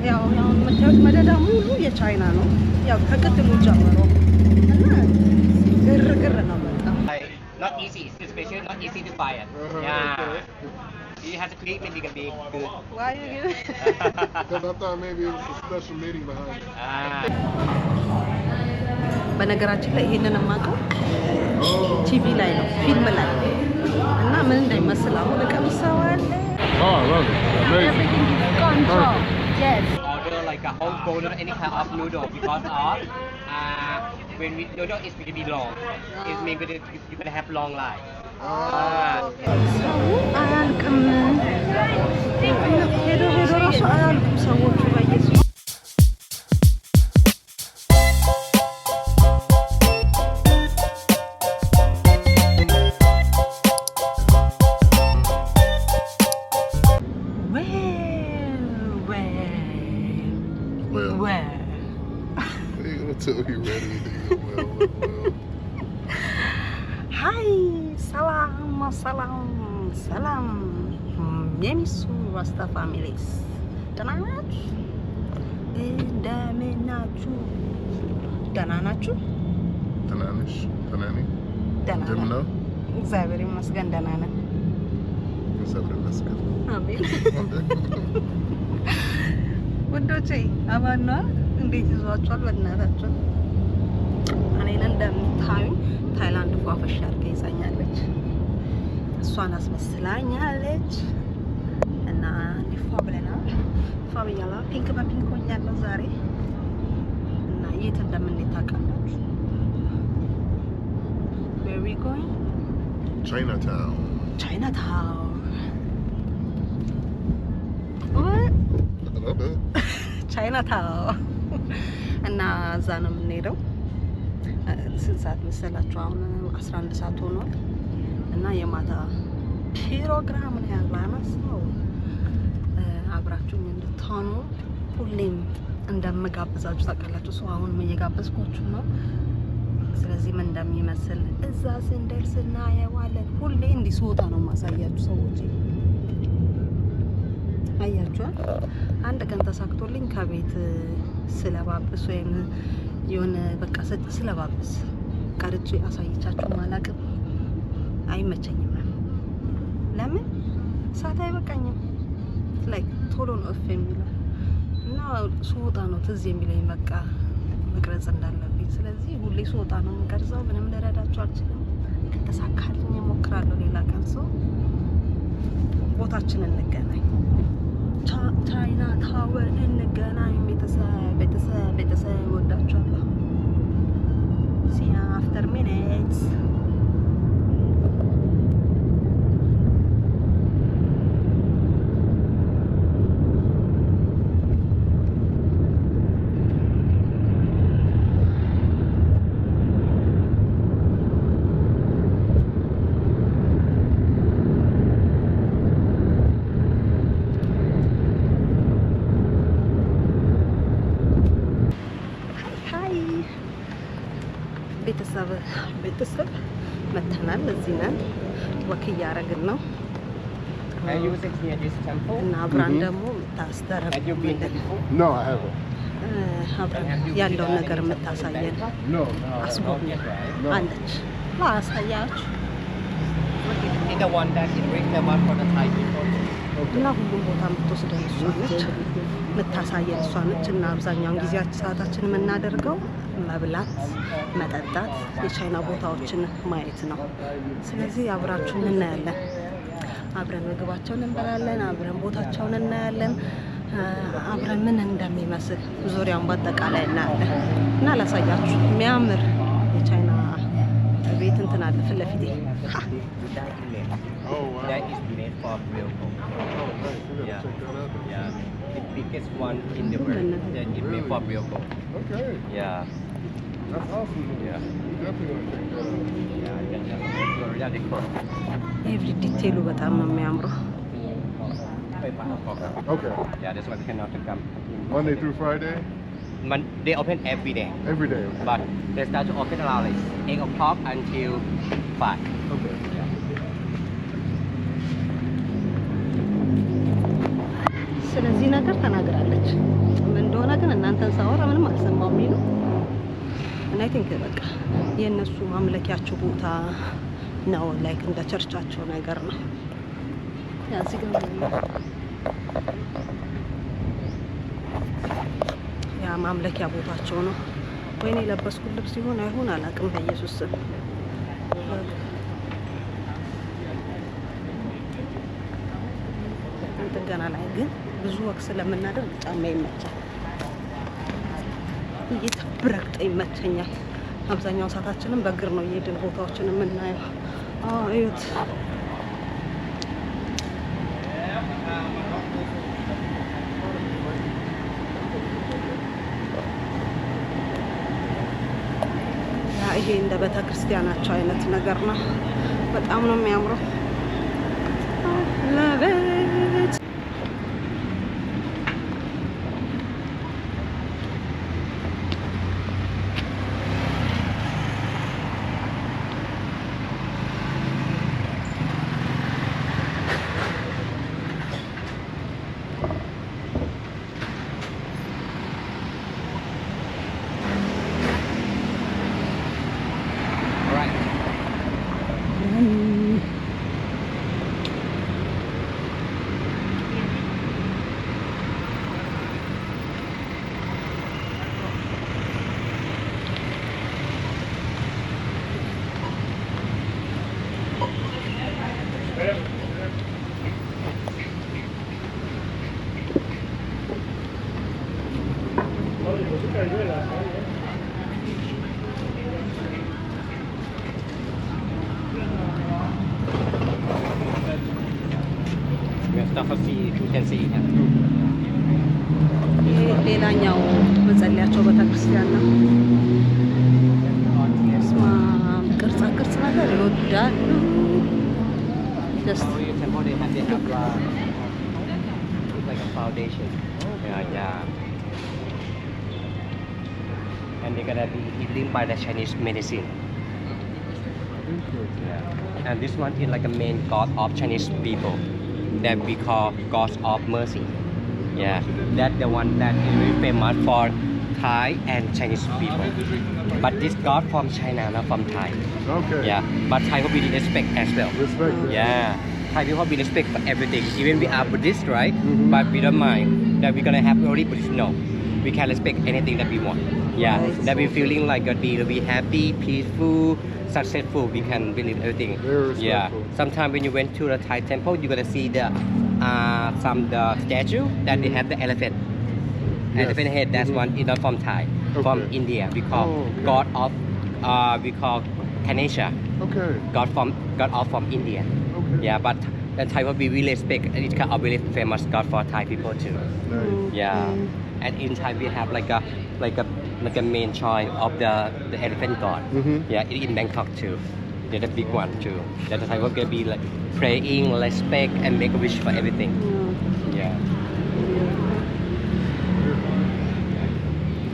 ያው የምታዩት መደዳ ሙሉ የቻይና ነው። ያው ከቅድሙ ጀምሮ እና ግርግር ነው በጣም። Not easy, especially not easy to buy it. Yeah. You have to create maybe a big good. Why you give? Because I thought maybe it was a special meaning behind it. በነገራችን ላይ ይሄንን የማውቀው ቲቪ ላይ ነው ፊልም ላይ እና ምን እንደሚመስል አሁን ቀምሰው አለ። Oh, I love it. Amazing. Everything is control. Yes. Order like a whole bowl or any kind of noodle because of when we noodle is going to be long. It's maybe you're going to have long life. ሰው አያልቅም። ሄዶ ራሱ አያልቁም ሰዎቹ በየሱ Until you're ready to go well. Hi, salam. የሚሱ ዋስታ ፋሚሊስ ደህና ናችሁ? ደህና ናችሁ? ደህና ነው። እግዚአብሔር ይመስገን ደህና ነን። አሜን። ወንዶቼ አባና እንዴት ይዟችኋል? በእናታችሁ እኔን እንደምታዩኝ ታይላንድ ፏፈሽ አድርጋ ይዛኛለች። እሷን አስመስላኛለች እና ሊፏ ብለናል። ፏ ብያላ ፒንክ በፒንክ ሆኛለሁ ዛሬ እና የት እንደምንሄድ ታውቃላችሁ? Where we going? Chinatown. ቻይናታውን እና እዛ ነው የምንሄደው። ስንት ሰዓት መሰላችሁ? አሁን 11 ሰዓት ሆኗል እና የማታ ፕሮግራም ነው ያላነሳው። አብራችሁኝ እንድትሆኑ ሁሌም እንደምጋብዛችሁ ታውቃላችሁ። ሰው አሁን እየጋበዝኳችሁ ነው። ስለዚህ ምን እንደሚመስል እዛ ስንደርስ እናየዋለን። ሁሌ እንዲህ ስወጣ ነው ማሳያችሁ ሰዎች። አያችኋል? አንድ ቀን ተሳክቶልኝ ከቤት ስለባብስ ወይም የሆነ በቃ ስለባብስ ቀርጬ አሳይቻችሁ ማላቅም አይመቸኝም። ለምን ሰዓት አይበቃኝም። ላይክ ቶሎ ነው እፍ የሚለው እና ስወጣ ነው ትዝ የሚለኝ በቃ መቅረጽ እንዳለብኝ። ስለዚህ ሁሌ ስወጣ ነው የምቀርጸው። ምንም ልረዳችሁ አልችልም። ከተሳካልኝ እሞክራለሁ። ሌላ ቀን ሰው ቦታችንን እንገናኝ። ቻይና ታወር እንገናኝ። ቤተሰብ ወዳችኋለሁ። See you after minutes. ቤተሰብ መተናል። እዚህ ነን፣ ወክ እያደረግን ነው እና አብራን ደግሞ ታስተረፍ አብራን ያለውን ነገር የምታሳየን አስጎብኝ አለች። ላሳያችሁ እና ሁሉም ቦታ የምትወስደን እሷ ነች፣ የምታሳየን እሷ ነች። እና አብዛኛውን ጊዜ ሰዓታችን የምናደርገው መብላት፣ መጠጣት፣ የቻይና ቦታዎችን ማየት ነው። ስለዚህ አብራችሁን እናያለን። አብረን ምግባቸውን እንበላለን፣ አብረን ቦታቸውን እናያለን፣ አብረን ምን እንደሚመስል ዙሪያውን በአጠቃላይ እናያለን እና ላሳያችሁ። የሚያምር የቻይና ቤት እንትን አለ ፊት ለፊቴ። That is made from real gold. Yeah. The biggest one in the world that is made from real gold. Okay. Yeah. That's awesome. Yeah. Definitely want to check that out. Yeah, they cool. ኤቭሪ ዲቴይሉ በጣም ነው የሚያምረው። Okay. Yeah, that's why we cannot come. Monday through Friday? They open every day. Every day. Okay. But they start to open around like 8 o'clock until 5. Okay. ስለዚህ ነገር ተናግራለች። and I think በቃ የነሱ ማምለኪያቸው ቦታ ነው ላይክ እንደ ቸርቻቸው ነገር ነው ያ እዚህ ጋር ያ ማምለኪያ ቦታቸው ነው ወይኔ ለበስኩት ልብስ ሲሆን አይሆን አላቅም በኢየሱስ ስም ገና ላይ ግን ብዙ ወቅት ስለምናደርግ ጫማ ይመቻል እየተብረቅጠ ይመቸኛል አብዛኛው ሰዓታችንን በእግር ነው እየሄድን ቦታዎችን የምናየው እዩት ይሄ እንደ ቤተክርስቲያናቸው አይነት ነገር ነው በጣም ነው የሚያምረው ለቤት ሌላኛው መጸለያቸው ቤተክርስቲያን ነው ስማ ቅርጻ ቅርጽ ነገር ይወዳሉ just like a foundation yeah and they're gonna be healing by the Chinese medicine yeah and this one is like a main god of Chinese people that we call gods of mercy yeah that's the one that is very famous for Thai and Chinese people but this god from China not from Thai Okay. yeah but Thai will be respect as well Respect. yeah Thai people we respect for everything even we are Buddhist right but we don't mind that we're gonna have only Buddhist no we can respect anything that we want yeah that we feeling like a be happy peaceful successful we can believe everything yeah sometimes when you went to the Thai temple you're gonna see the some the statue that they have the elephant elephant head that's one is not from Thai from India we call god of we call Ganesha Okay. god of from India Okay. yeah but the Thai people we respect it's kind of really famous god for Thai people too yeah and in Thai we have like a main shrine of the elephant god yeah in Bangkok too they're the big one too that the Thai people can be like praying respect and make a wish for everything yeah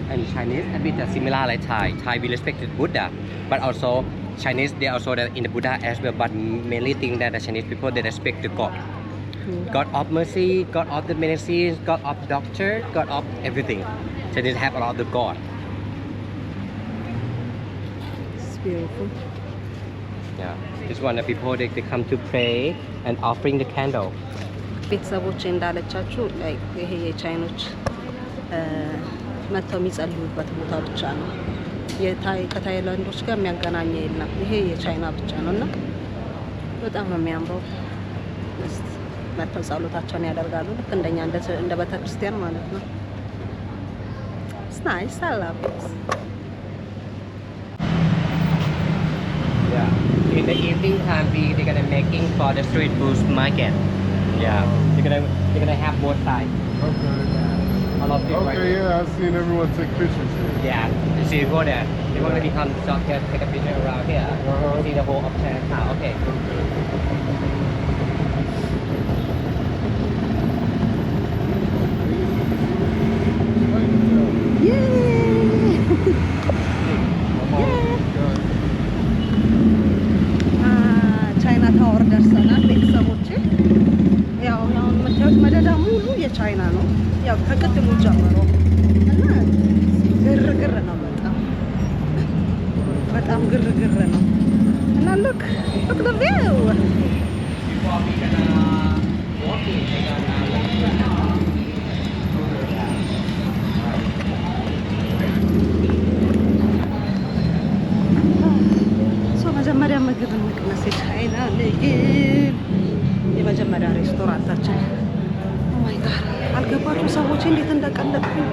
and Chinese a bit similar like Thai we respected Buddha but also Chinese they also in the Buddha as well but mainly think that the Chinese people they respect the God God of mercy God of the medicine God of doctor God of everything Chinese have a lot of the God it's beautiful yeah this one the people they come to pray and offering the candle ቤተሰቦቼ እንዳለቻችሁ ላይክ ይሄ የቻይኖች መተው የሚጸልዩበት ቦታ ብቻ ነው የታይ ከታይላንዶች ጋር የሚያገናኝ የለም ይሄ የቻይና ብቻ ነውና በጣም ነው የሚያምረው መተው ጸሎታቸውን ያደርጋሉ ልክ እንደኛ እንደ ቤተክርስቲያን ማለት ነው it's nice I love it yeah in the evening time they're gonna making for the street food market yeah they're gonna have both sides Okay. a lot of people Okay, yeah, I've seen everyone take pictures here. yeah you see you go there they want to become stop here take a picture around here see the whole of Chinatown okay ቻይና ታወር ደርሰናል ቤተሰቦቼ ያው አሁን የምታዩት መደዳ ሙሉ የቻይና ነው ያው ከቅድሙ ጀምሮ እና ግርግር ነው በጣም ግር ነው እና look the view Before we gonna walk in, we gonna መጀመሪያ ምግብ እንቅመስ። የቻይና ምግብ የመጀመሪያ ሬስቶራንታችን። ኦ ማይ ጋድ አልገባችሁ ሰዎች እንዴት እንደቀለጥኩኝ።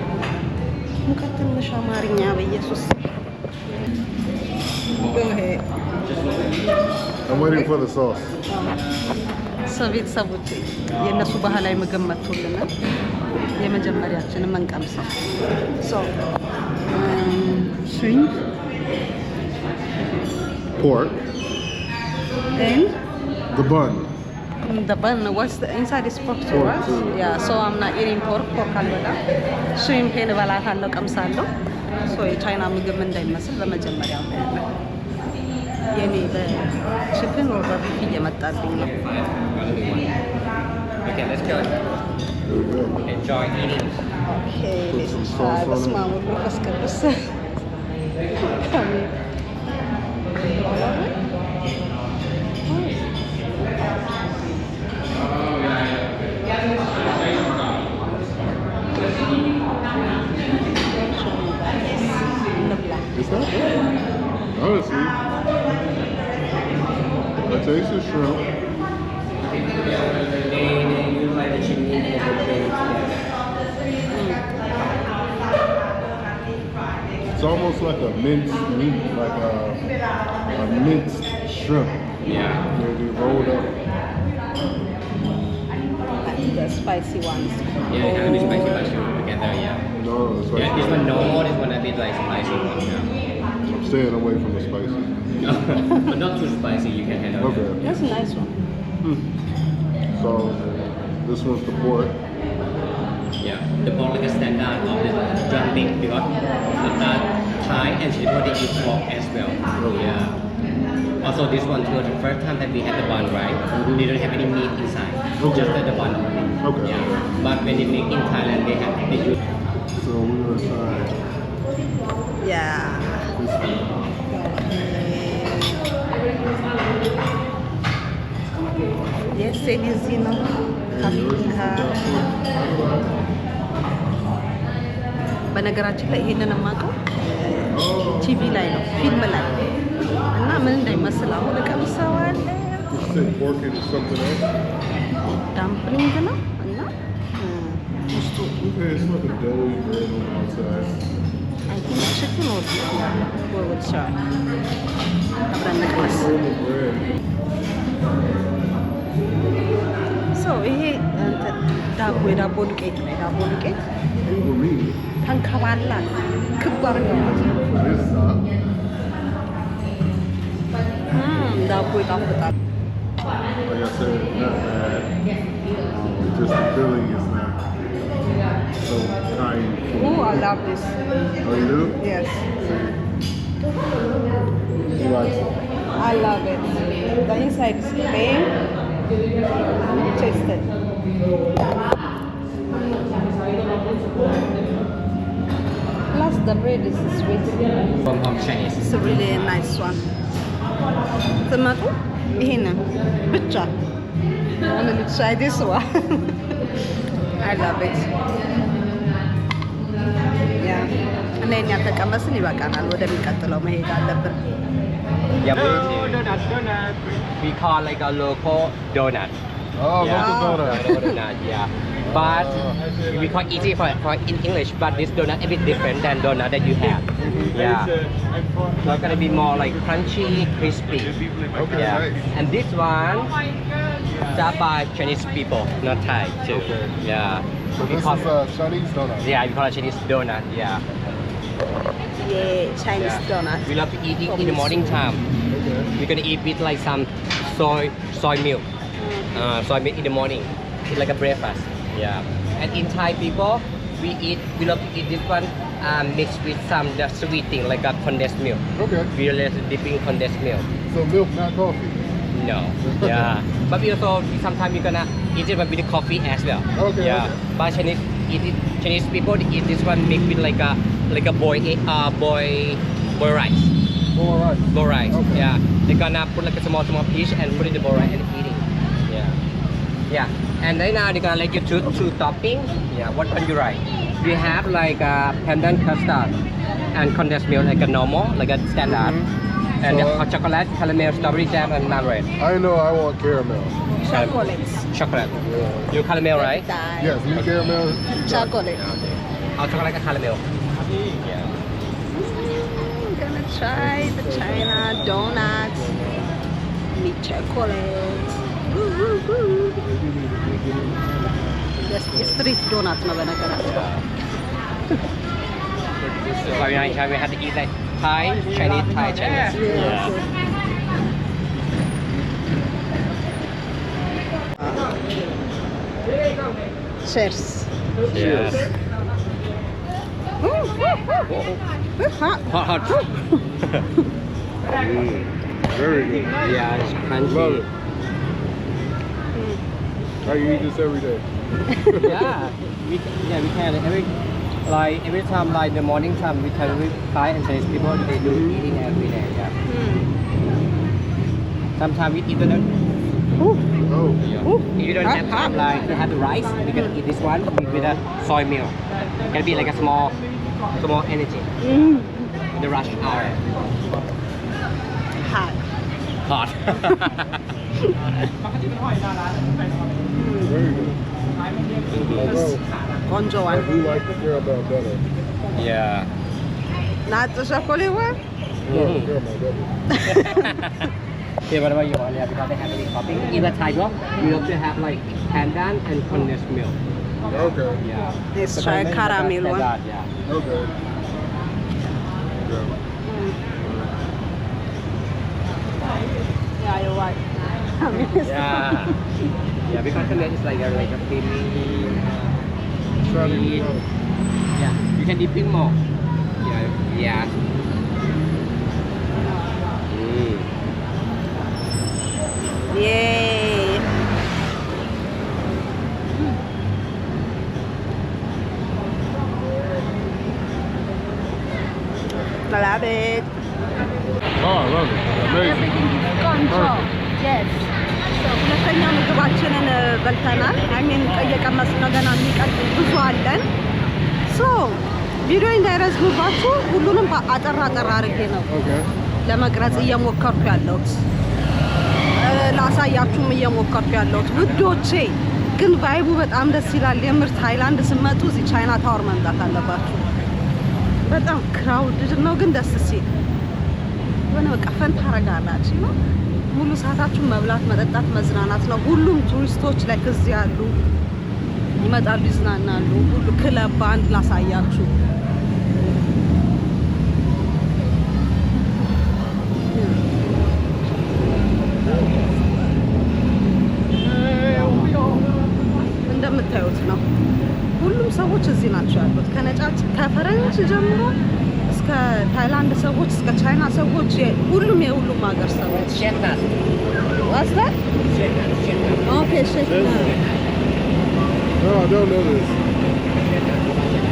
ሙቀት ትንሽ አማርኛ በኢየሱስ I'm waiting for the sauce. ቤተሰቦቼ የእነሱ ባህላዊ ምግብ መጥቶልናል። የመጀመሪያችንን እንቀምሰው። shrimp Pork. and The bun. the bun. What's the inside is pork too, right? Yeah, so I'm not eating pork አልበላም። shrimp እበላታለሁ፣ ቀምሳለሁ። የቻይና ምግብ እንዳይመስል በመጀመሪያው ያለ የኔ በቺክን ወር በቢፍ እየመጣልኝ ነው። Okay, let's go. Enjoy eating. በስመ አብ ወወልድ ወመንፈስ ቅዱስ። It's not bad. Honestly, I taste the shrimp. It's almost like a minced meat, like a minced shrimp. Yeah. Maybe rolled up. The spicy ones. Yeah, it has to be spicy mushroom together, yeah. No, it's like Yeah, this one normal, this one a bit like spicy one, yeah. I'm staying away from the spicy. But not too spicy, you can handle it. Okay. That's a nice one. So this one's the pork. Yeah, the pork like a standard of the drumming because Thai and Singapore they eat pork as well. Yeah. Also this one too, the first time that we had the bun, right? They don't have any meat inside. Okay. Just the bun only. Okay. Yeah. But when they make in Thailand, they use. So we're gonna try Yeah. this one. Yes, easy ነው። በነገራችን ላይ ይሄንን የማውቀው ቲቪ ላይ ነው፣ ፊልም ላይ እና ምን እንደሚመስል አሁን እቀምሰዋለሁ። You said pork and something else? ዳምፕሊንግ ነው እና ውስጡ Okay, it's like a doughy bread on the outside. አይ ቲንክ ቺክን ወይ ውድ ሻ አብረን እንቅመስ። Normal bread. ይሄ ዳቦ የዳቦ ዱቄት ነው። የዳቦ ዱቄት For me, ተንከባላል ክብ አድርገዋል። this side. ዳቦ ይጣፍጣል። Like I said, not bad. Just the filling is not so kind. I love this. Oh, you do? Yes. You like it? I love it. The inside is plain. Taste it. Plus the bread is sweet. From Chinese. It's a really nice one. ትመጡ ይሄንን ብቻ want to try this one. I love it. Yeah. እና እኛ ተቀመስን ይበቃናል። ወደሚቀጥለው መሄድ አለብን። Yeah, donut. We call like a local donut. Oh, Yeah. local donut. Local donut, yeah. But we call easy for in English, but this donut a bit different than donut that you have. Yeah. So it's gonna be more like crunchy, crispy. Okay, Yeah. nice. And this one, done by Chinese people, not Thai too. Okay. Yeah. So We this call, is Chinese donut. yeah, we call it Chinese donut. Yeah. Yeah, Chinese Yeah. donut. We love to eat it in the morning time. Okay. We're gonna eat with like some soy milk. Soy milk in the morning. It's like a breakfast. Yeah. And in Thai people, we love to eat this one mixed with some the sweet thing like a condensed milk. Okay. We love dipping condensed milk. So milk, not coffee. No. Yeah. But we also sometimes we're gonna eat it with the coffee as well. Okay, Yeah. okay. But Chinese people they eat this one mixed with like a boiled rice. Bowl rice. Bowl rice. Okay. Yeah. They're gonna put like a small piece and put in the bowl rice and eating. Yeah. Yeah. And then now they're gonna let you choose two toppings. Yeah. What one you like? We have like pandan custard and condensed milk like a normal, like a standard. And So, hot chocolate, caramel, strawberry jam, and marmalade. I know I want caramel. Chocolates. Chocolate. Yeah. You caramel, right? Yes, you caramel. Chocolate. Okay. Hot chocolate and caramel. Yeah. I'm gonna try the China donuts. Meat chocolate. Yes, street donuts ነው በነገራችን። So very nice. We have to eat like Thai, Chinese, Thai, Chinese. Yes. Cheers. Yes. Hot. Hot, hot. Very good. Yeah, it's crunchy. Love it. I eat this every day. Yeah, we can every time like the morning time we can try and say people they do eating every day. Yeah. Sometimes we eat the Oh. if you don't have time like to have the rice, you can eat this one with a soy milk. It can be like a small energy. The rush hour. Hot. Hot. Very good. Although, ቆንጆ I one. do like the caramel better. Yeah. Not the chocolate one? No, the caramel better. Okay, what about you? Yeah, because they have any topping. In the Thai box, we also have like pandan and condensed milk. Okay. Yeah. Let's So try pandan is caramel one. standard, Yeah. Okay. Yeah. Yeah, you're right. Yeah. Yeah, because condensed is like a creamy. Try to Sweet. Yeah. You can dip in more. Yeah. Yeah. Yay. I love it. Oh, I love it. Amazing. ቆንጆ yes ሁለተኛ ምግባችንን በልተናል። አይሚን እየቀመስን ነው፣ ገና የሚቀጥል ብዙ አለን። ሶ ቪዲዮ እንዳይረዝምባችሁ ሁሉንም አጠር አጠር አድርጌ ነው Okay. ለመቅረጽ እየሞከርኩ ያለሁት፣ ላሳያችሁም እየሞከርኩ ያለሁት ውዶቼ። ግን ቫይቡ በጣም ደስ ይላል። የምር ታይላንድ ስትመጡ እዚህ ቻይና ታወር መምጣት አለባችሁ። በጣም ክራውድድ ነው ግን ደስ ሲል የሆነ በቃ ፈን ታረጋላችሁ ነው። ሙሉ ሰዓታችሁን መብላት፣ መጠጣት፣ መዝናናት ነው። ሁሉም ቱሪስቶች ላይ እዚህ ያሉ ይመጣሉ፣ ይዝናናሉ። ሁሉ ክለብ ባንድ ላሳያችሁ። እንደምታዩት ነው። ሁሉም ሰዎች እዚህ ናቸው ያሉት፣ ከነጫጭ ከፈረንጅ ጀምሮ እስከ ታይላንድ ሰዎች እስከ ቻይና ሰዎች፣ ሁሉም የሁሉም ሀገር ሰዎች Shetnas. ዋስታል Shetnas. ኦኬ ሼክ No, I don't know this.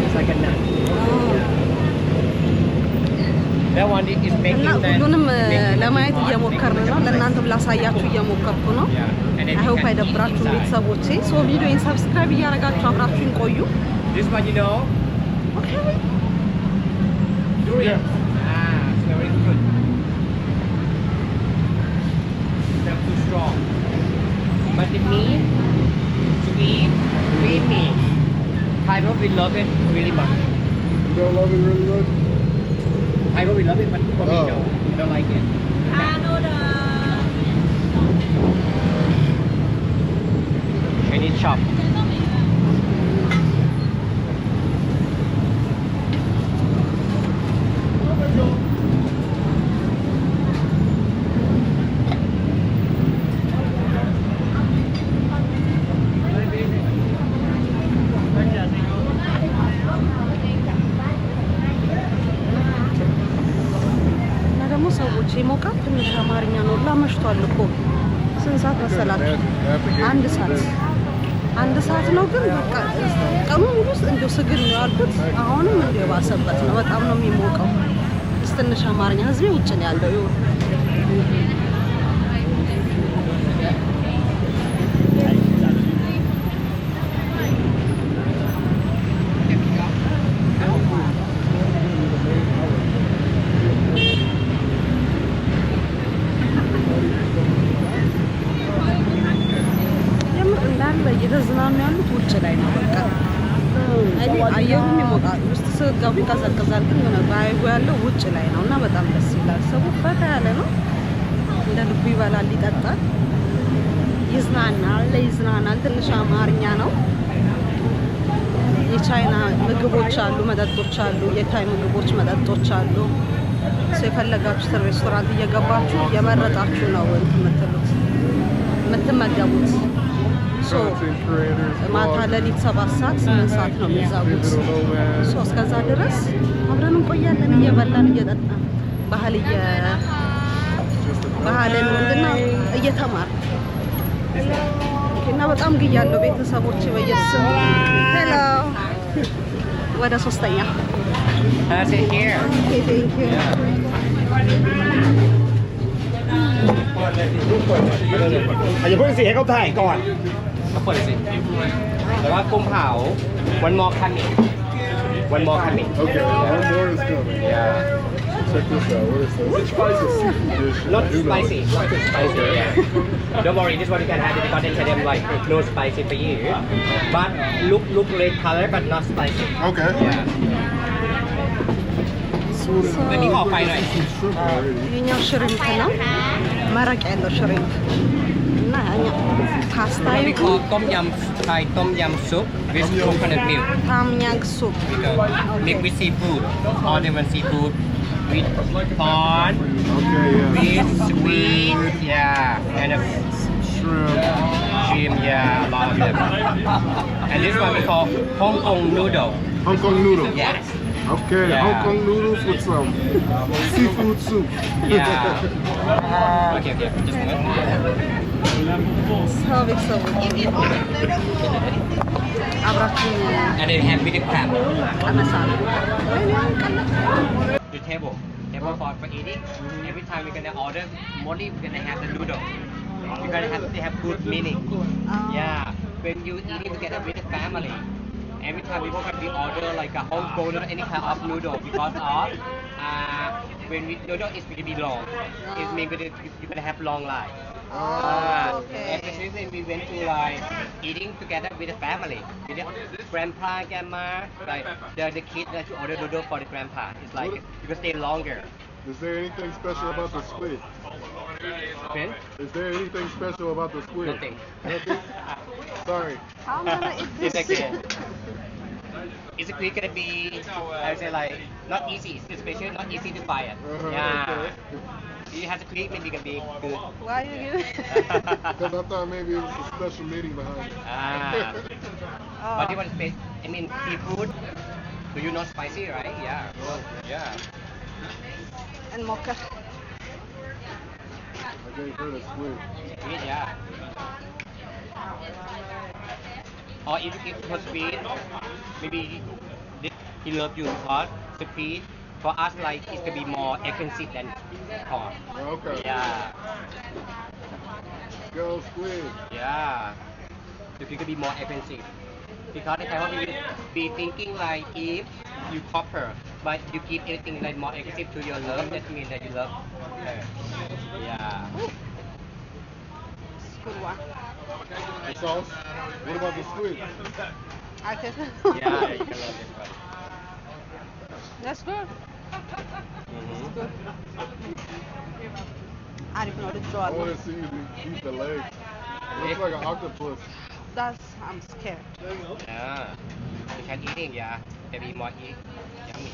It's like a nut. That one is እና making the. ሁሉንም ለማየት እየሞከርን ነው። ለእናንተም ላሳያችሁ እየሞከርኩ ነው። Yeah. And then you አይሆፕ can አይደብራችሁም eat inside. ቤተሰቦቼ። ሶ ቪዲዮን ሰብስክራይብ እያደረጋችሁ አብራችሁን ቆዩ። This one, you know, ኦኬ durian. Ah, it's very good. It's not too strong. But the meat, sweet, creamy. Thai people we love it really much. You don't love it really much? Thai people we love it, but for me, Oh. no, we don't like it. Chinese chop. እና ደግሞ ሰዎች የሞቃት ትንሽ አማርኛ ነው። ላመሽቷል እኮ ስንት ሰዓት መሰላችሁ? አንድ ሰዓት ነው። ግን በቃ ቀኑ ሙሉ እንደው ስግል ነው ያልኩት። አሁንም እንደው ባሰበት ነው። በጣም ነው የሚሞቀው። እስቲ ትንሽ አማርኛ ህዝቤ ውጭ ነው ያለው። እየተዝናኑ ያሉት ውጭ ላይ ነው። በቃ እኔ አየሩም ይሞቃል፣ ውስጥ ስትገቡ ይቀዘቅዛል። ግን ሆነ ባይጉ ያለው ውጭ ላይ ነው እና በጣም ደስ ይላል። ሰው ፈታ ያለ ነው፣ እንደ ልቡ ይበላል፣ ይጠጣል፣ ይዝናናል። ትንሽ አማርኛ ነው። የቻይና ምግቦች አሉ፣ መጠጦች አሉ፣ የታይ ምግቦች መጠጦች አሉ። ሰው የፈለጋችሁትን ሬስቶራንት እየገባችሁ የመረጣችሁ ነው የምትመገቡት። ማታ ሌሊት 7 ሰዓት 8 ሰዓት ነው የሚዘጉት። እስከዛ ድረስ አብረን እንቆያለን እየበላን እየጠጣን ባህልን ምንድነው እየተማርን እና በጣም ግያለሁ ቤተሰቦች በየስሙ ሄሎ ወደ ሶስተኛอย่าเพิ่งสิให้เขาถ่ายก่อน เขาเปิดสิแต่ว่ากุ้งเผา one more coming Okay, one more is coming. yeah Check this out. What is this? What spicy seafood dish? not I do know spicy this. not too spicy yeah don't worry this one you can have it because they tell them like no spicy for you but look red color but not spicy Okay. yeah Let me off by night. ይሄኛው ሽሪምፕ ነው፣ መረቅ ያለው ሽሪምፕ እና ፓስታ we call tom yum Thai tom yum soup with coconut milk ታምኛንግ ሱፕ mix with seafood all the one seafood with corn Okay, yeah. with sweet yeah and a shrimp yeah a lot of them and this one we call Hong Kong noodle Hong Kong noodle. yes Okay, Yeah. Hong Kong noodles with some seafood soup. yeah okay just a minute ሰው ቤተሰቦች አብራችሁ and then have with the crab ቀመሳሉ the table for eating every time we're gonna order mostly we're gonna have the noodle we're gonna have to have good meaning yeah when you eating together with the family every time people can be order like a Hong Kong or any kind of noodle because of when we noodle is going to be long it means you're gonna have long life okay. especially when we went to like eating together with the family with the grandpa grandma like the kid that you order noodle for the grandpa it's like you can stay longer Is there anything special about the squid? okay Is there anything special about the squid? nothing Nothing? Sorry. I'm gonna eat it's this. okay it's gonna be I would say like not easy especially not easy to buy it yeah Okay. you have to create maybe can be good Why you giving? Because I thought maybe it was a special meaning behind it. But you want to space I mean seafood do you not spicy right yeah And mocha. I gave her the squid. sweet yeah or if you give for sweet maybe he love you hot sweet for us like it could be more expensive than hot Okay. yeah Go squid. yeah if it could be more expensive because if I want you to be thinking like if you copper but you give anything like more expensive to your love that means that you love her yeah Good one. The sauce. What about the squid? I can. yeah you can love this one That's good. Good. አሪፍ ነው I ልትዘዋለሁ። want to see you eat the legs. It looks like an octopus. That's I'm scared. yeah you can eating yeah maybe more eat yummy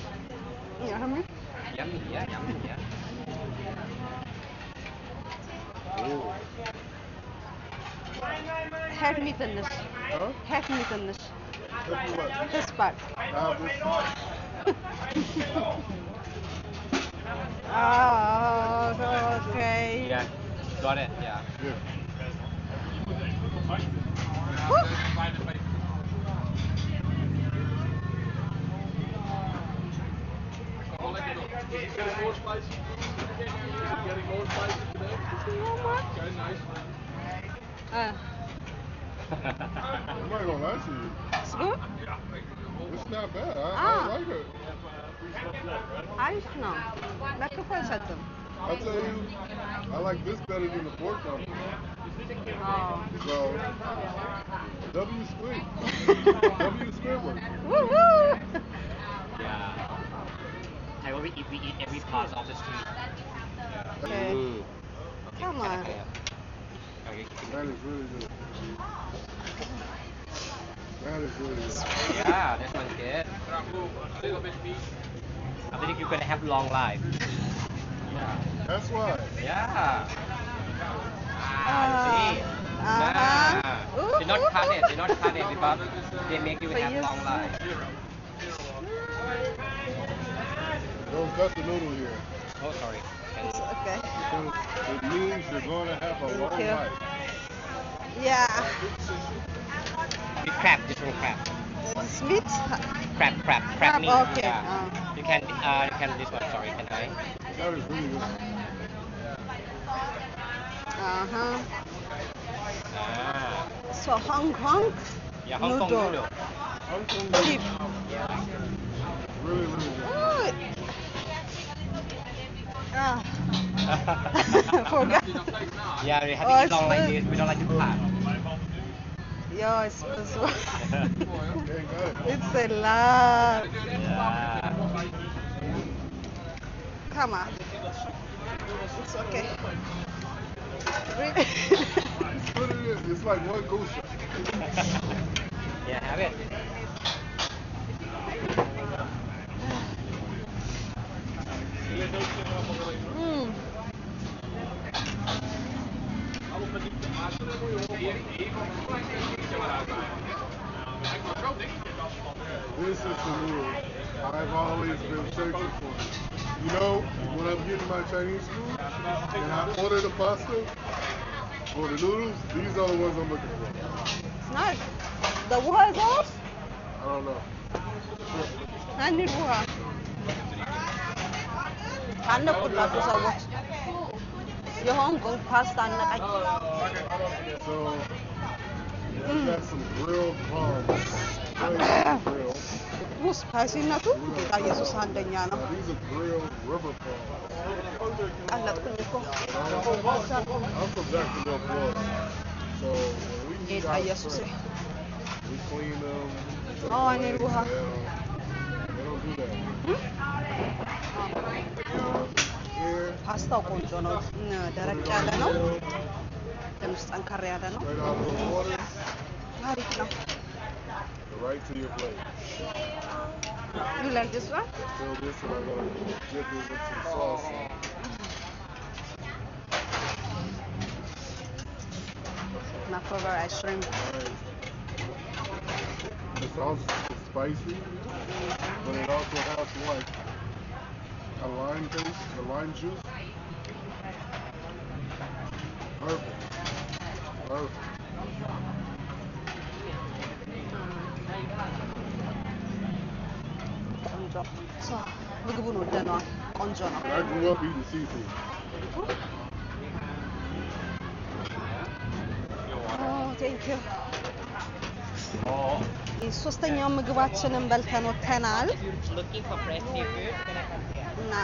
Yeah, how many? yummy yeah Ooh. Head me ትንሽ Huh? head me ትንሽ Look at what? this part. This. Oh, okay. yeah got it yeah Yeah. getting more spicy? Getting more spicy today? Okay, nice. I'm not gonna lie to you. It's good? It's not bad. I like it. አሪፍ ነው። ለክፉ አይሰጥም። I'll tell you, I like this better than the pork dumplings. So, W squid. W Squidward. Woo-hoo! Yeah. I will be if we eat every part of the street. Okay. Come on. Okay. That is really good. That is really good. Yeah, this one's good. I think you're gonna have long life. That's why. Yeah. See? Uh-huh. Do not cut it. Do not cut it because they make you have long life. Don't cut the noodle here. Oh, sorry. It's okay. Because it means you're going to have a long you. life. Yeah. With crab, different crab. It's meat. Crab meat. Okay. Yeah. You can this one. Sorry, can I? That is really good. Uh-huh. Ah. So Hong Kong Yeah, Hong Kong noodle. noodle. Hong Kong Cheap. Yeah. really, really good. Ooh. Ah. Forgot. Yeah, we have Oh, to eat it's long like good. this. We don't like to cut. Yeah, it's this one. Okay, good. It's a lot. Yeah. Come on. It's okay. Really? It's what it is. It's like one goose. Yeah, have it. Mm. This is the noodle I've always been searching for. You know, when I'm getting my Chinese food and I order the pasta or the noodles, these are the ones I'm looking for. It's nice. The ውሃ is off? I don't know. I need ውሃ አነቁላችሁ ሰዎች የሆንግ ኮንግ ፓስታ አነቃኝ። So, we got some grilled prawns. Grilled. ስፓይሲነቱ ጌታ ኢየሱስ አንደኛ ነው። Now, these are grilled river prawns. ቀለጥኩኝ እኮ I'm from Jacksonville, Florida. So, when we eat ጌታ our ኢየሱስ shrimp, we clean them. we take Oh, I the need legs ውሃ out. They don't do that. Here, ፓስታው ቆንጆ ነው። ደረቅ ያለ ነው። ትንሽ ጠንከር ያለ ነው። straight out of the water, አሪፍ ነው። right to your plate. You like this one? Fill this and I'm going to dip this with some sauce. My favorite ice cream. Alright. The sauce is spicy, but it also has like a lime taste, the lime juice. Perfect. Perfect. ቆንጆ ምግቡን ወደነዋል። ቆንጆ ነው። I grew up eating seafood. ቴንክ ዩ። ሶስተኛው ምግባችንን በልተን ወጥተናል Looking for fresh seafood? Can I come here? እና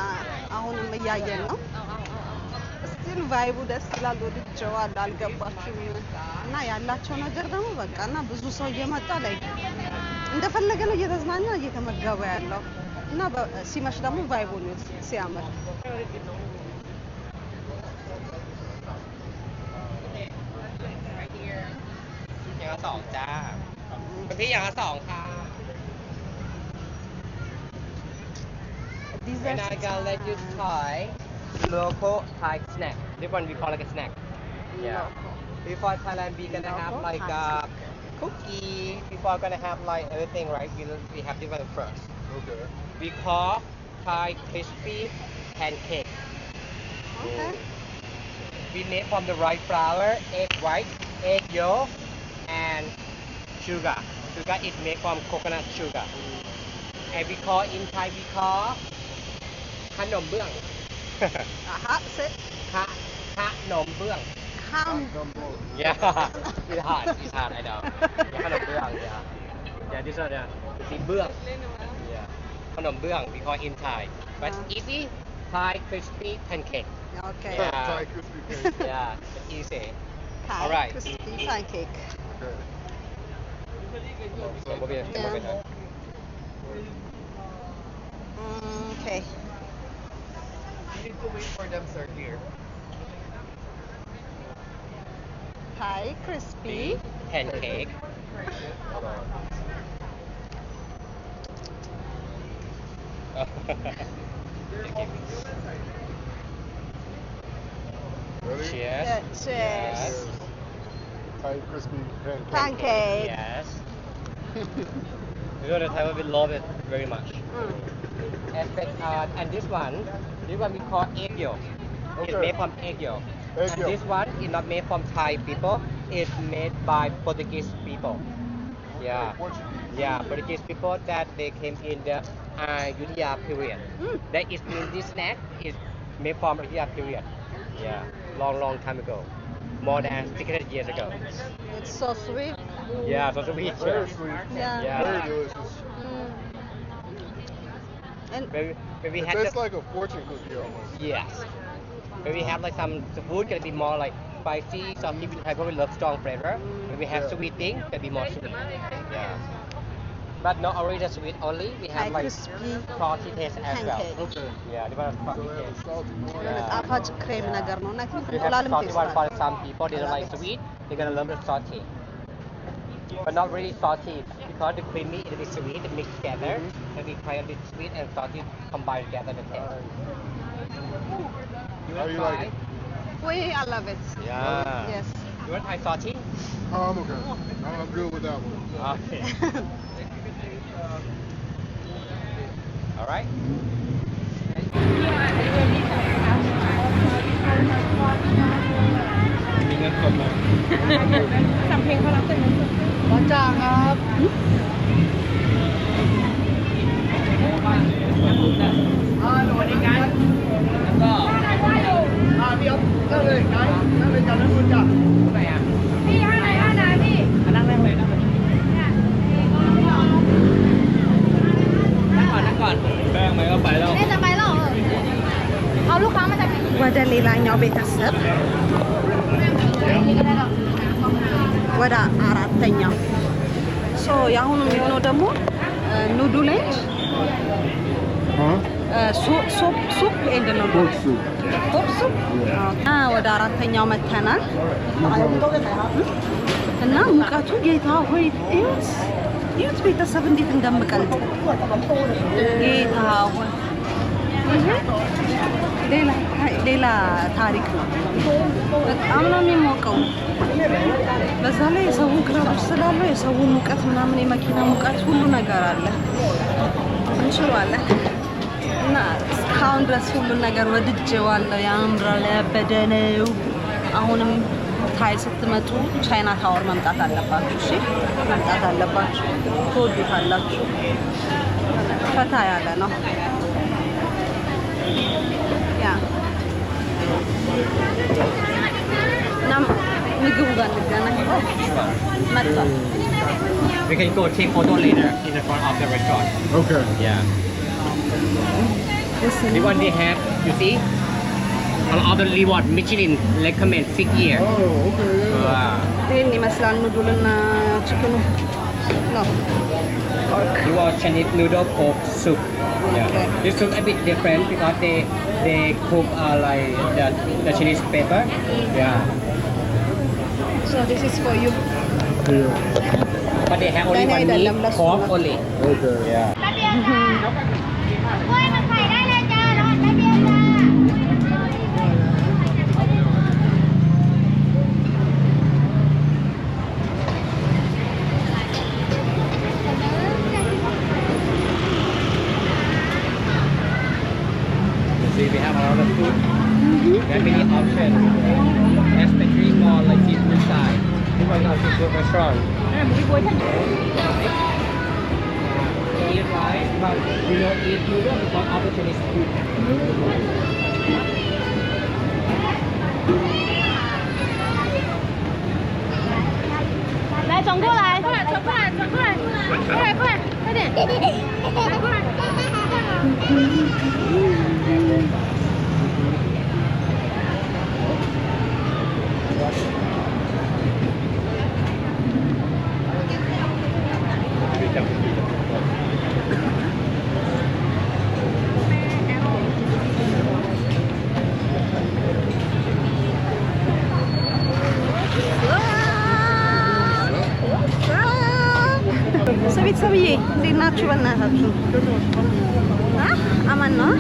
አሁንም እያየን ነው። ስቲል ቫይቡ ደስ ይላል። ወድጄዋለሁ። አልገባችሁም? እና ያላቸው ነገር ደግሞ በቃ እና ብዙ ሰው እየመጣ ላይ እንደፈለገ ነው እየተዝናና እየተመገበ ያለው እና ሲመሽ ደግሞ ቫይቡ ነው ሲያምር።อย่างละสองจ้าคุณพี่อย่างละสองค่ะ Dessert And I gonna let you try local Thai snack. This one we call like a snack. Yeah. Before Thailand, we gonna have Local like Thai a cookie. Before gonna have like everything, right? We have different first. Okay. We call Thai crispy pancake. Okay. We made from the rice flour, egg white, egg yolk, and sugar. Sugar is made from coconut sugar. And we call in Thai we call ขนมเบื้อง Hot sit. ขนมเบื้อง Ham. Yeah, it's hard, I know. Yeah, ขนมเบื้อง yeah. Yeah, this one, yeah. It's in เบื้อง Yeah. ขนมเบื้อง we call in Thai. But easy, Thai crispy pancake. Okay. Yeah. Thai crispy cake. Yeah, it's easy. Thai Alright. crispy pancake. Okay. So, what we have, what we have. Okay. You need to wait for them, sir, here. Thai crispy. Pancake. Hold on. Ready? Cheers. Yeah, cheers. Yes. Thai crispy pancake. Pancake. Yes. You know the Thai one, we love it very much. And this one we call egg yolk. It's Okay. made from egg yolk. Egg And yolk. this one is not made from Thai people. It's made by Portuguese people. Yeah. Portuguese. Yeah, Portuguese people that they came in the Ayutthaya period. That is mean this snack is made from Ayutthaya period. Yeah, long time ago. More than 600 years ago. It's so sweet. Yeah, so sweet. Very sweet. Yeah. Yeah. Very delicious. And When we It had tastes the, like a fortune cookie almost. yes. When we have like some the food gonna be more like spicy. Some people in Thai probably love strong flavor. When we have Yeah. sweet thing, gonna be more sweet. Yeah. But not only the sweet only, we have Thai like crispy salty taste as well. pancake. Okay. Yeah, this one So salty they have a taste. salty one. Yeah. ጣፋጭ ክሬም ነገር ነው እና We have እንቁላልም salty ቴስት one for አለው። some people. They don't like sweet. They're gonna love the salty. But not really salty because the creamy it is sweet mixed together. And we try a bit sweet and salty combined together the taste. You How want you to like try? it? Wait, I love it. Yeah. Yes. You want to try salty? Oh, I'm okay. I'm good with that one. Okay. All right. มีเงินสดไหม ขอจ้างครับ นั่งก่อนแป้งไหมก็ไปแล้ว จะไปแล้วเอาลูกค้ามาจากไหน ወደ ሌላኛው ቤተሰብ ወደ አራተኛው የአሁኑ የሚሆነው ደግሞ ኑዱሌንድ Huh? ሱፕ ኤንድ ኑዱል ሱፕ ወደ አራተኛው መተናል እና ሙቀቱ ጌታ ሆይ እዩት ቤተሰብ እንዴት እንደምቀልጥ ጌታ ሆይ ሌላ ታሪክ ነው። በጣም ነው የሚሞቀው። በዛ ላይ የሰው ክረምት ስላለው የሰው ሙቀት ምናምን የመኪና ሙቀት ሁሉ ነገር አለ። እንችለዋለን እና እስካሁን ድረስ ሁሉን ነገር ወድጄዋለሁ። ያምራል፣ ያበደ ነው። አሁንም ታይ ስትመጡ ቻይና ታወር መምጣት አለባችሁ። እሺ መምጣት አለባችሁ። ትወዱታላችሁ። ፈታ ያለ ነው። ያ እና ምግቡ ጋር እንገናኝ። መጥቷል። We can go take photo later in the front of the restaurant. Okay. Yeah. The one they have, you see, all the reward Michelin recommend 6 year. Oh, okay. Yeah. Wow. ይህን ይመስላል ኑዱልና ችክኑ ነው። You want Chinese noodle pork soup. Yeah. Okay. This soup a bit different because they cook like the Chinese pepper. Yeah. So this is for you. Yeah. But they have only Đây này one để meat, làm là pork soup. only. Okay. Yeah. ระเบียงจ้ากล้วยมาใส่ได้เลยจ้ารอดระเบียงจ้า You see, we have a lot of food. There are many options, especially more like seafood side. This one is seafood restaurant. eat rice, but we don't eat noodles because of the Chinese food. 来，转过来，转过来，转过来，转过来，快点，快点，转过来。ቤተሰብዬ እንዴት ናችሁ? በእናታችሁ አማን ነው።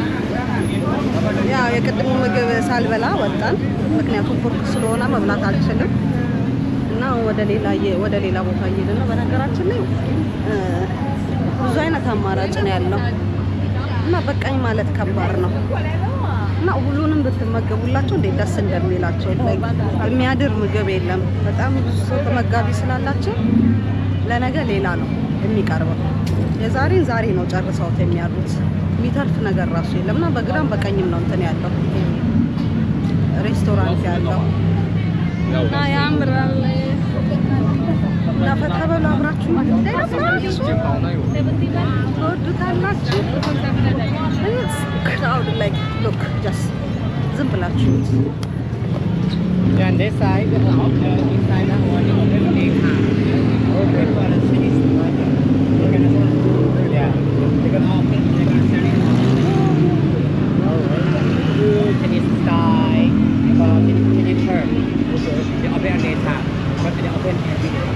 ያው የቅድሙ ምግብ ሳልበላ ወጣን። ምክንያቱም ፖርክ ስለሆነ መብላት አልችልም እና ወደ ሌላ ቦታ እየሄድን ነው። በነገራችን ላይ ብዙ አይነት አማራጭ ነው ያለው እና በቃኝ ማለት ከባድ ነው እና ሁሉንም ብትመገቡላቸው እንዴት ደስ እንደሚላቸው የሚያድር ምግብ የለም። በጣም ብዙ ሰው ተመጋቢ ስላላቸው ለነገ ሌላ ነው የሚቀርበው። የዛሬን ዛሬ ነው ጨርሰውት የሚያሉት። የሚተርፍ ነገር ራሱ የለም እና በግራም በቀኝም ነው እንትን ያለው ሬስቶራንት ያለው እና ያምራል። እና ፈታ በሉ አብራችሁ ትወዱታላችሁ። ክራውድ ላይክ ሉክ ጀስት ዝም ብላችሁ And this side, inside that one, open for the Chinese market. Yeah, they're gonna open Chinese style, Chinese term. They open on daytime, but they open every day.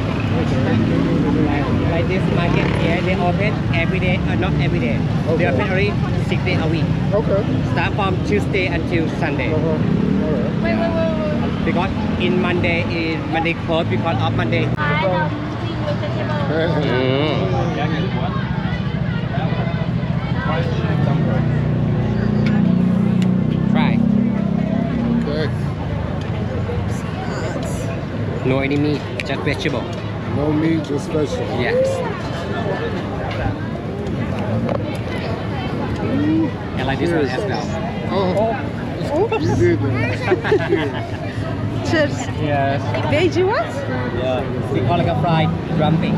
Like this market here, they open every day, not every day. They open only 6 days a week. Okay. Start from Tuesday until Sunday. Wait. Because in Monday closed because of Monday. Try. Okay. No any meat, just vegetable. No meat, just vegetable. Yes. I like this one as well. Oh. You did that. Cheers. Yes. Veggie what? Yeah. We call it a fried drumping.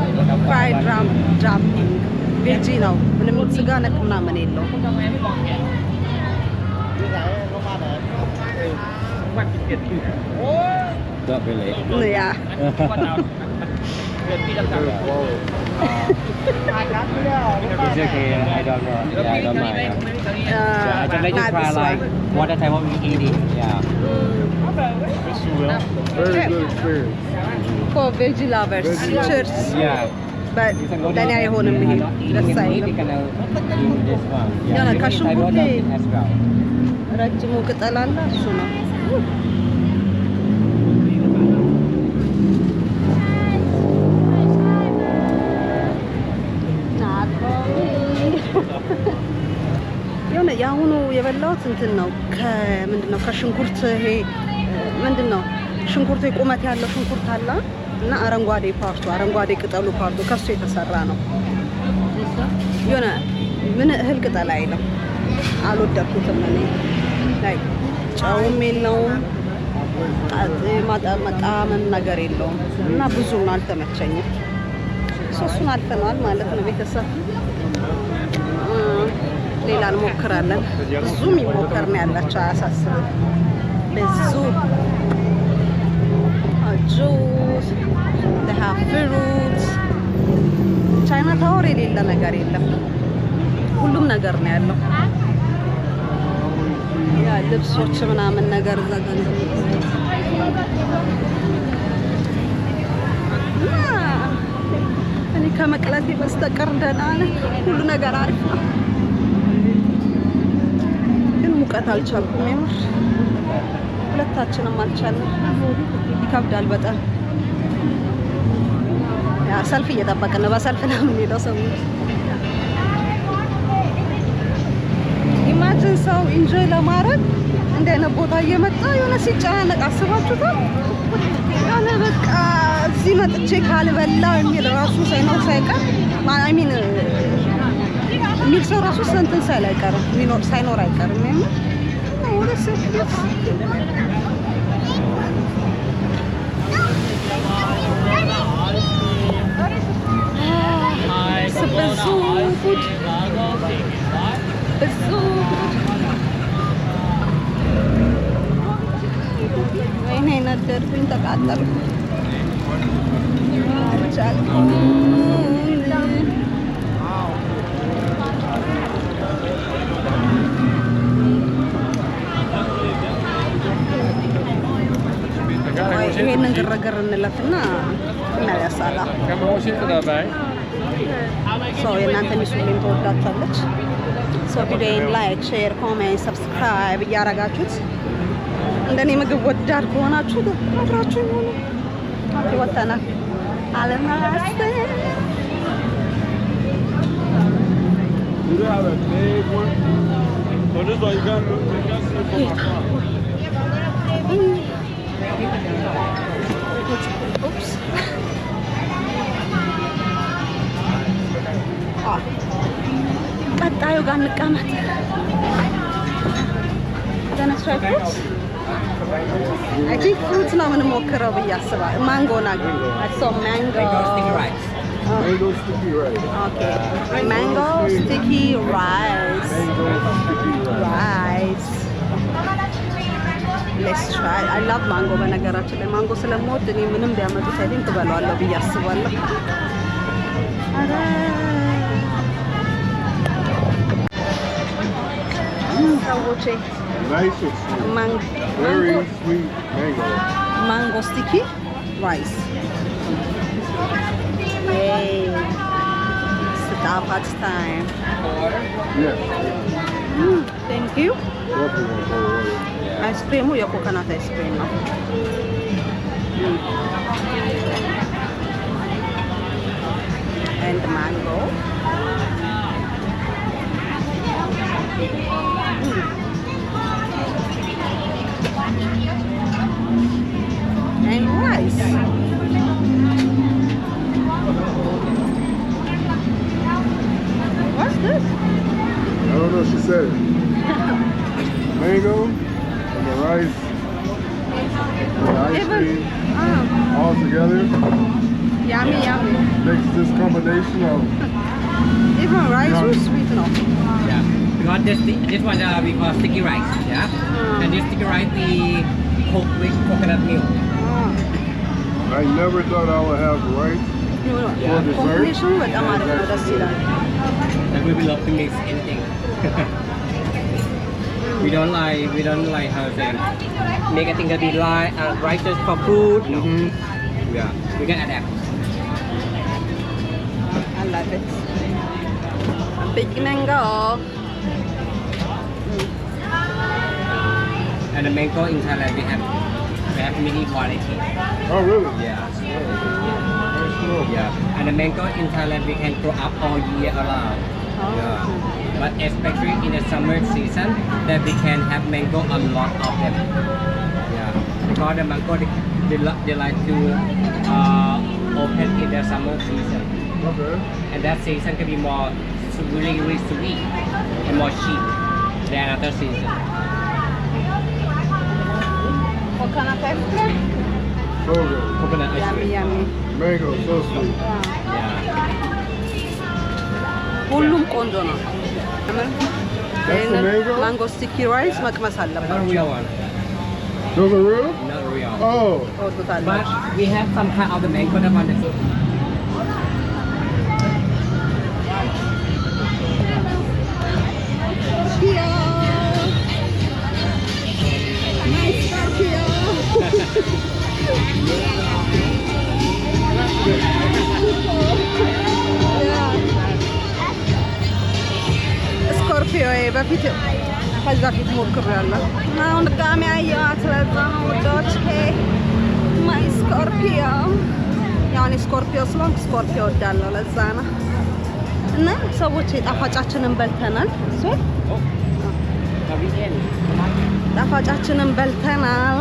Fried drumping. Veggie ነው። ምንም ስጋ ነክ ምናምን የለው። Not really. Yeah. It's okay. I don't know. Yeah, I don't mind. I just let you not try this like one. what type of eating. Yeah. Very good experience. For veggie lovers. Veggie Cheers. Yeah. But ለእኔ አይሆንም ይሄ ደስ አይልም። የሆነ ከሽንኩርቴ ረጅሙ ቅጠል አለ እሱ ነው። የሆነ የአሁኑ የበላሁት እንትን ነው ከምንድን ነው ከሽንኩርት ይሄ ምንድን ነው ሽንኩርቱ ቁመት ያለው ሽንኩርት አለ እና አረንጓዴ ቅጠሉ ፓርቱ ከሱ የተሰራ ነው። የሆነ ምን እህል ቅጠል አይልም። አልወደድኩትም እኔ ላይ ጨውም የለውም መጣመም ነገር የለውም እና ብዙም አልተመቸኝም። እሱን አልፈነዋል ማለት ነው ቤተሰብ። ሌላ እንሞክራለን። ብዙ የሚሞከር ነው ያላቸው አያሳስብም። ብዙ ጁስ ፍሩት ቻይና ታወር የሌለ ነገር የለም። ሁሉም ነገር ነው ያለው። ያ ልብሶች ምናምን ነገር ዘገንዘ እኔ ከመቅለቴ በስተቀር ደህና ነኝ። ሁሉ ነገር አሪፍ ነው። ግን ሙቀት አልቻልኩም። የምር ሁለታችንም አልቻልንም። ይከብዳል በጣም። ያ ሰልፍ እየጠበቅን ነው። በሰልፍ ነው የምንሄደው። ሰው ኢማጂን ሰው ኢንጆይ ለማድረግ እንደ አይነት ቦታ እየመጣ የሆነ ሲጨናነቅ አስባችሁታል? ያለ በቃ እዚህ መጥቼ ካልበላ የሚል ራሱ ሳይኖር ሳይቀር አይ ሚን የሚል ሰው ራሱ እንትን ሳይል አይቀርም ሳይኖር አይቀርም። ብዙ ጉድ ብዙ ወይኔ ነደድኩኝ፣ ተቃጠልኩ። ይሄንን ግርግር እንለፍና እናያሳላ ሰው የእናንተ ሚስቱን ተወዳታለች። ሰው ቪዲዮን ላይክ፣ ሼር፣ ኮሜንት፣ ሰብስክራይብ እያረጋችሁት እንደኔ ምግብ ወዳድ ከሆናችሁ አብራችሁ ሆኑ። ወተናል አለማስ ቀጣዩ ጋር እንቀመጥ። I think fruits ነው የምንሞክረው ብዬ አስባለሁ። ማንጎ ናገኝ Mango sticky rice. Mango sticky rice. Okay. Mango sticky rice. Rice. Let's try. I love mango. በነገራችን ላይ ማንጎ ስለምወድ እኔ ምንም ቢያመጡት አይደል ትበለዋለሁ ብዬ አስባለሁ። አረ ሰዎቼ Nice and sweet. Very sweet mango. Mango sticky rice. Hey, Starbucks time. Yes. Thank you. Definitely. Ice cream or your coconut ice cream? And mango. And rice. What's this? I don't know, she said it. Mango and the rice and the ice cream all together Yummy, yummy. makes this combination of Even rice is sweet enough. Yeah. Because this one we call sticky rice. Yeah. And this sticky rice we cook with coconut milk. I never thought I would have rice for dessert. Combination በጣም አሪፍ ነው፣ ደስ ይላል። And we will love to mix anything. we don't like how to say make a thing that we like rice just for food. No. Yeah. We can adapt. I love it. Big mango. And the mango in Thailand we have many quality. Oh, really? Yeah. Nice little. Yeah. And the mango in Thailand we can grow up all year around. Yeah. But especially in the summer season, that we can have mango a lot of them. Yeah. Because the mango they like to open in the summer season. Okay. And that season can be more really sweet and more cheap than other season. Coconut ice cream? So good. Coconut ice Yummy, cream. yummy. Mango, so sweet. Yeah. ሁሉም ቆንጆ ነው። That's the mango? ማንጎ ስቲኪ ራይስ መቅመስ Not አለባቸው። real one. Those are real? Not real. Oh. ትወዱታላችሁ። But we have some kind of the mango that one that's ስኮርፒዮ በፊት ከዛ ፊት ሞክሬያለሁ። አሁን ድጋሚ አየኋት። ለዛ ነው ውዶች ማይ ስኮርፒዮ። ያው እኔ ስኮርፒዮ ስለሆንኩ ስኮርፒዮ እወዳለሁ። ለዛ ነው። እና ሰዎች ጣፋጫችንን በልተናል። ጣፋጫችንን በልተናል፣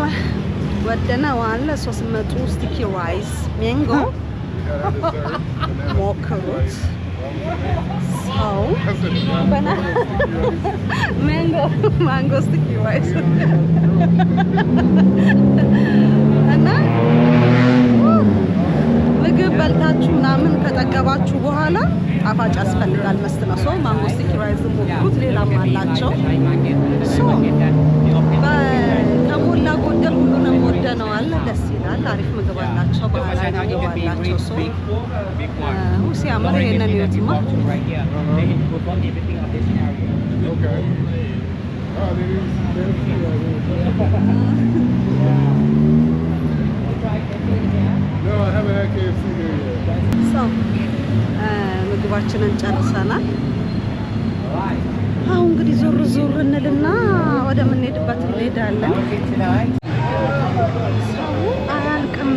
ወደነዋል። 300 ስቲኪ ራይስ ማንጎ ሞክሩት። ሰው ማንጎ ስቲኪ ራይስ እና ምግብ በልታችሁ ምናምን ከጠገባችሁ በኋላ ጣፋጭ ያስፈልጋል መስሎ ሰው ማንጎ ስቲኪ ራይስ ሞክሩት። ሌላም አላቸው። ከሞላ ጎደል ሁሉንም ወደነዋል። ደስ ይላል። አሪፍ ምግብ አላቸው። ባህላዊ ምግብ አላቸው። ሰው ሲያምር ይሄንን ይወትማ ምግባችንን ጨርሰናል። አሁን እንግዲህ ዞር ዞር እንልና ወደ ምንሄድበት እንሄዳለን። ሰው አያልቅም።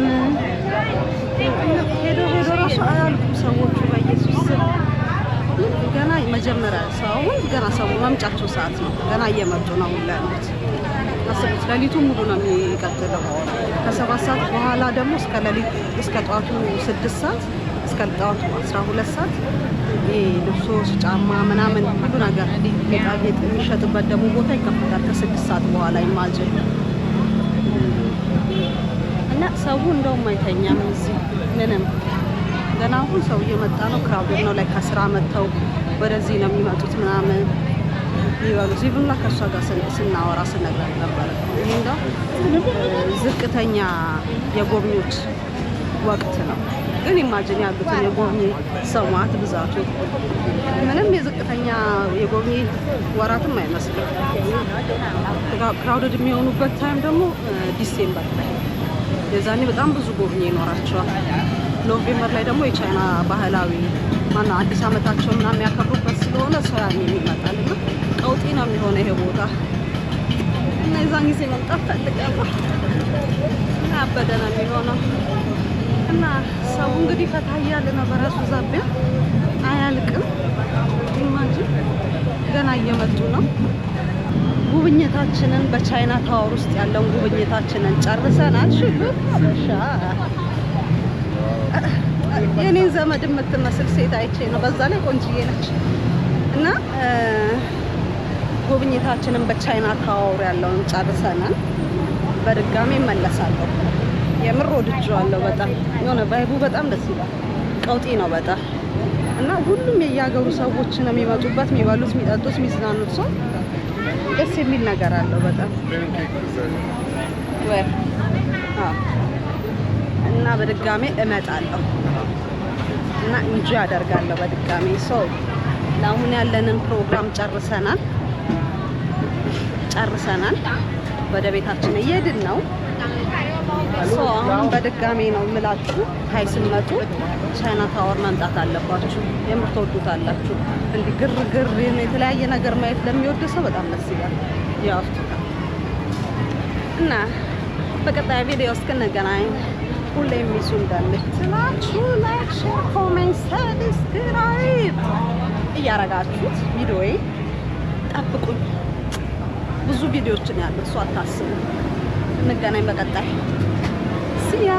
ሄዶ ራሱ አያልቁም ሰዎቹ። በኢየሱስ ገና መጀመሪያ ገና ሰው መምጫቸው ሰዓት ነው። ገና እየመጡ ነው ያሉት። አስቡት፣ ሌሊቱን ሙሉ ነው የሚቀጥለው። ከ7 ሰዓት በኋላ ደግሞ እስከ ጠዋቱ 6 ሰዓት እስከ ጠዋቱ 12 ሰዓት ልብሶች፣ ጫማ ምናምን ሁሉ ነገር ጌጣጌጥ የሚሸጥበት ደግሞ ቦታ ይከፈታል ከ6 ሰዓት በኋላ ይማጅን እና ሰው እንደውም አይተኛም እዚህ ምንም። ገና አሁን ሰው እየመጣ ነው። ክራውድ ነው ላይ ከስራ መጥተው ወደዚህ ነው የሚመጡት ምናምን ይበሉት። ይብላ ከሷ ጋር ስናወራ ስነግራት ነበር። ይሄ እንደው ዝቅተኛ የጎብኚዎች ወቅት ነው። ግን ኢማጂን ያሉትን የጎብኚ ሰማት ብዛቱ ምንም የዝቅተኛ የጎብኚ ወራትም አይመስልም። ክራውድድ የሚሆኑበት ታይም ደግሞ ዲሴምበር ላይ የዛኔ በጣም ብዙ ጎብኚ ይኖራቸዋል። ኖቬምበር ላይ ደግሞ የቻይና ባህላዊ ማነው አዲስ ዓመታቸው ምናምን የሚያከብሩበት ስለሆነ ሰው ያኔ ይመጣል እና ቀውጢ ነው የሚሆነው ይሄ ቦታ እና የዛን ጊዜ መምጣት ፈልጋለሁ እና አበደ ነው የሚሆነው እና ሰው እንግዲህ ፈታ እያለ ነው በራሱ ዛቢያ አያልቅም። ኢማጂን ገና እየመጡ ነው። ጉብኝታችንን በቻይና ታወር ውስጥ ያለውን ጉብኝታችንን ጨርሰናል። የኔን ዘመድ የምትመስል ሴት አይቼ ነው። በዛ ላይ ቆንጅዬ ነች እና ጉብኝታችንን በቻይና ታወር ያለውን ጨርሰናል። በድጋሚ እመለሳለሁ። የምር ወድጄዋለሁ በጣም የሆነ ቫይቡ በጣም ደስ ይላል። ቀውጢ ነው በጣም እና ሁሉም የየሀገሩ ሰዎች ነው የሚመጡበት፣ የሚበሉት፣ የሚጠጡት፣ የሚዝናኑት። ሰው ደስ የሚል ነገር አለው በጣም እና በድጋሚ እመጣለሁ እና እንጂ አደርጋለሁ በድጋሚ። ሰው ለአሁን ያለንን ፕሮግራም ጨርሰናል። ወደ ቤታችን እየሄድን ነው። አሁን በድጋሚ ነው የምላችሁ፣ ሀይ ስመጡ ቻይና ታወር መምጣት አለባችሁ። የምትወዱታላችሁ። እንዲህ ግርግር የተለያየ ነገር ማየት ለሚወድ ሰው በጣም ደስ ይላል። ያፍቱ እና በቀጣይ ቪዲዮ እስክንገናኝ ሁሌም ሚሱ እንዳልትላችሁ ላይክ፣ ሼር፣ ኮሜንት፣ ሰብስክራይብ እያረጋችሁት ቪዲዮዬ ጠብቁኝ። ብዙ ቪዲዮዎችን ያሉት ሰው አታስቡ። እንገናኝ በቀጣይ ሲያ